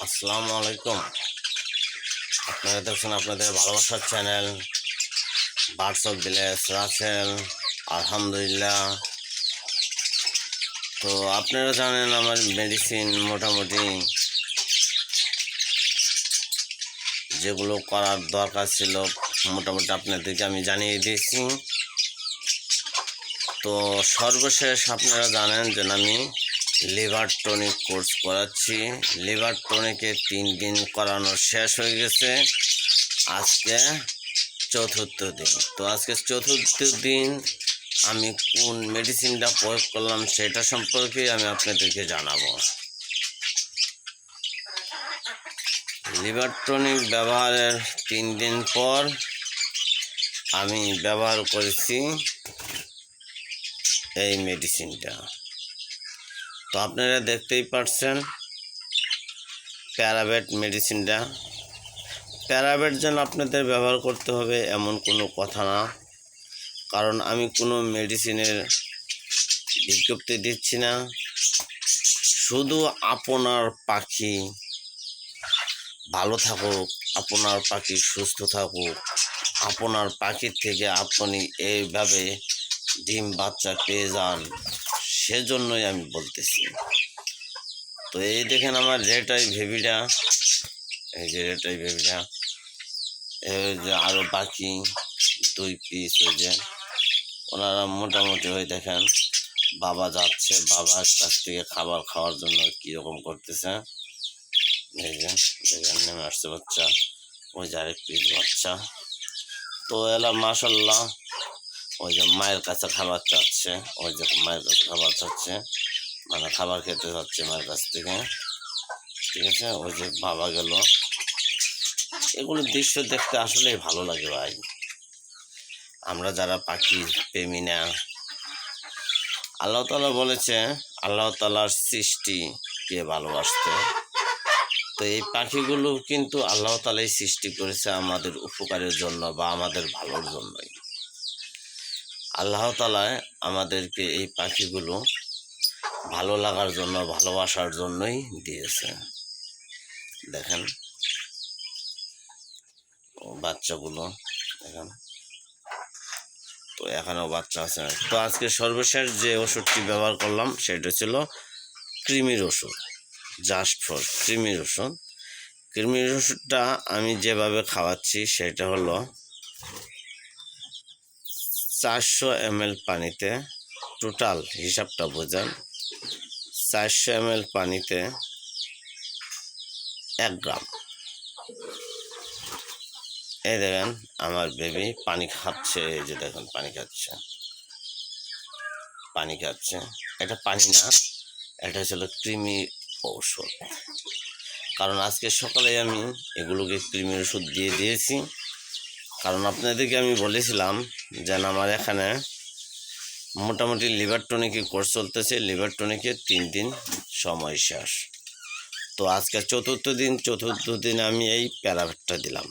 আসসালামু আলাইকুম। আপনারা দেখছেন আপনাদের ভালোবাসার channel Birds of Village Rasel. আলহামদুলিল্লাহ। তো আপনারা জানেন আমার মেডিসিন মোটামুটি যেগুলো করার দরকার ছিল মোটামুটি আপনাদেরকে আমি জানিয়ে দিয়েছি। তো সর্বশেষ আপনারা জানেন যে আমি লিভার টনিক কোর্স করাচ্ছি। লিভার টনিকে 3 দিন করানো শেষ হয়ে গেছে, আজকে চতুর্থ দিন। তো আজকে চতুর্থ দিন আমি কোন মেডিসিনটা প্রয়োগ করলাম সেটা সম্পর্কে আমি আপনাদেরকে জানাবো। লিভার টনিক ব্যবহারের 3 দিন পর আমি ব্যবহার করেছি এই মেডিসিনটা। তো আপনারা দেখতেই পাচ্ছেন প্যারাবেট মেডিসিনটা। প্যারাবেট যেন আপনাদের ব্যবহার করতে হবে এমন কোনো কথা না, কারণ আমি কোনো মেডিসিনের বিজ্ঞপ্তি দিচ্ছি না। শুধু আপনার পাখি ভালো থাকুক, আপনার পাখি সুস্থ থাকুক, আপনার পাখির থেকে আপনি এইভাবে ডিম বাচ্চা পেয়ে যান, সেজন্যই আমি বলতেছি। তো এই দেখেন আমার রেড আই বেবিটা, এই যে রেড আই বেবিটা, এই যে আরও বাকি 2 পিস, ওই যে ওনারা মোটামুটি ওই দেখেন বাবা যাচ্ছে, বাবার কাছ থেকে খাবার খাওয়ার জন্য কীরকম করতেছে। এই যে দেখেন নেমে আসছে বাচ্চা, ওই যে আরেক পিস বাচ্চা। তো এলা মাশাল্লাহ ওই যে মায়ের কাছে খাবার চাচ্ছে, ওই যে মায়ের কাছে খাবার চাচ্ছে, মানে খাবার খেতে যাচ্ছে মায়ের কাছ থেকে। ঠিক আছে, ওই যে বাবা গেল। এগুলো দৃশ্য দেখতে আসলেই ভালো লাগে ভাই। আমরা যারা পাখি প্রেমী না, আল্লাহ তাআলা বলেছে আল্লাহ তাআলার সৃষ্টিকে ভালোবাসতে। তো এই পাখিগুলো কিন্তু আল্লাহ তাআলাই সৃষ্টি করেছে আমাদের উপকারের জন্য বা আমাদের ভালোর জন্যই। আল্লাহ তাআলা আমাদেরকে এই পাখিগুলো ভালো লাগার জন্য, ভালোবাসার জন্যই দিয়েছে। দেখেন বাচ্চাগুলো দেখেন, তো এখানেও বাচ্চা আছে। তো আজকে সর্বশেষ যে ওষুধটি ব্যবহার করলাম সেটা ছিল কৃমির ওষুধ, জাস্ট ফর কৃমির ওষুধ। কৃমির ওষুধটা আমি যেভাবে খাওয়াচ্ছি সেটা হলো 400 ml পানিতে, টোটাল হিসাবটা বোঝান, 400 ml পানিতে 1 গ্রাম। এই দেখেন আমার বেবি পানি খাচ্ছে, এই যে দেখেন পানি খাচ্ছে, পানি খাচ্ছে। এটা পানি না, এটা ছিল কৃমি ঔষধ। কারণ আজকে সকালে আমি এগুলোকে কৃমির ওষুধ দিয়ে দিয়েছি। কারণ আপনাদেরকে আমি বলেছিলাম যে আমার এখানে মোটামুটি লিভার টনিকের কোর্স চলতেছে, লিভার টনিকের 3 দিন সময় শেষ। তো আজকে চতুর্থ দিন আমি এই প্যারাবেটটা দিলাম।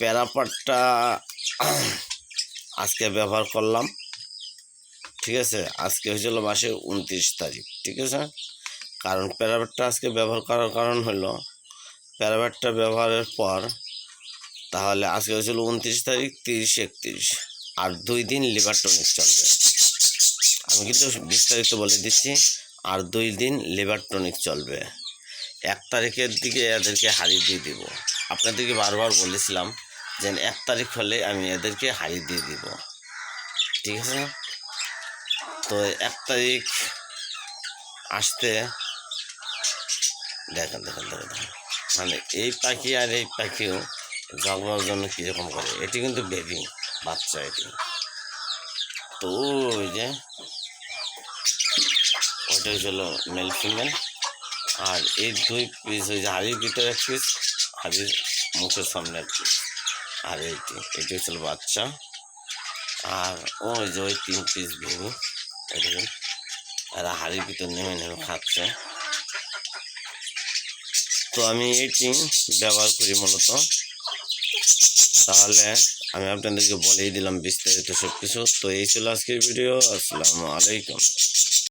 প্যারাপাটটা আজকে ব্যবহার করলাম। ঠিক আছে, আজকে হয়েছিল মাসের 29 তারিখ। ঠিক আছে, কারণ প্যারাবেটটা আজকে ব্যবহার করার কারণ হলো প্যারাবেটটা ব্যবহারের পর তাহলে আজকে হয়েছিল 29 তারিখ, 30, 31 আর 2 দিন লিভার টনিক চলবে। আমি কিন্তু বিস্তারিত বলে দিচ্ছি, আর 2 দিন লিভার টনিক চলবে। 1 তারিখের দিকে এদেরকে হাড়ি দিয়ে দিব। আপনাদেরকে বারবার বলেছিলাম যে 1 তারিখ হলে আমি এদেরকে হাড়ি দিয়ে দিব। ঠিক আছে, তো 1 তারিখ আসতে দেখেন দেখেন দেখেন দেখেন, মানে এই পাখি আর এই পাখিও ঝগড়ার জন্য কীরকম করে। এটি কিন্তু বেবি বাচ্চা এটি। তো ওই যে ওইটা হচ্ছিল মেল ফিমেল, আর এই 2 পিস ওই যে হাড়ির ভিতরে 1 পিস, হাড়ির মুখের সামনে 1 পিস, আর এটি হচ্ছিল বাচ্চা। আর ওই যে ওই 3 পিস বেবি, দেখুন এরা হাড়ির ভিতর নেমে নেমে খাচ্ছে। তো আমি এটি ব্যবহার করি মূলত। তাহলে আমি আপনাদেরকে বলেই দিলাম বিস্তারিত সব কিছু। তো এই ছিল আজকের ভিডিও। আসসালামু আলাইকুম।